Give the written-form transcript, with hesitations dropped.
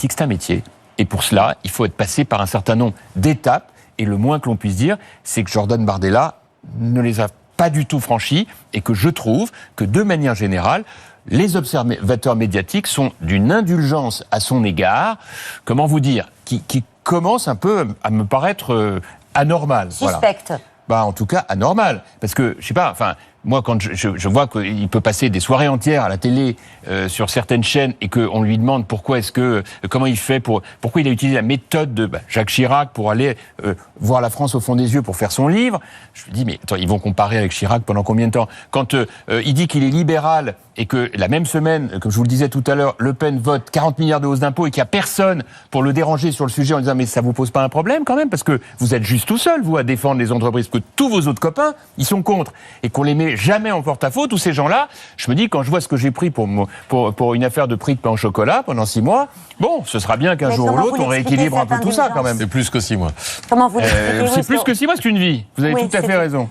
politique, c'est un métier. Et pour cela, il faut être passé par un certain nombre d'étapes. Et le moins que l'on puisse dire, c'est que Jordan Bardella ne les a pas du tout franchis et que je trouve que, de manière générale, les observateurs médiatiques sont d'une indulgence à son égard, comment vous dire, qui commence un peu à me paraître anormal. Suspecte. Voilà. Bah, en tout cas, anormal. Parce que, je sais pas, enfin, moi, quand je vois qu'il peut passer des soirées entières à la télé sur certaines chaînes et qu'on lui demande comment il fait pourquoi il a utilisé la méthode de Jacques Chirac pour aller voir la France au fond des yeux pour faire son livre, je me dis, mais attends, ils vont comparer avec Chirac pendant combien de temps? Quand il dit qu'il est libéral et que la même semaine, comme je vous le disais tout à l'heure, Le Pen vote 40 milliards de hausse d'impôts et qu'il n'y a personne pour le déranger sur le sujet en disant, mais ça vous pose pas un problème quand même? Parce que vous êtes juste tout seul, vous, à défendre les entreprises, que tous vos autres copains, ils sont contre. Et qu'on les met jamais en porte-à-faux, tous ces gens-là, je me dis, quand je vois ce que j'ai pris pour une affaire de prix de pain au chocolat pendant 6 mois, bon, ce sera bien qu'un Mais jour ou comment l'autre, vous on rééquilibre un peu tout ça quand même. C'est plus que 6 mois. Comment vous C'est plus que 6 mois, c'est une vie. Vous avez Oui, tout à c'est fait raison.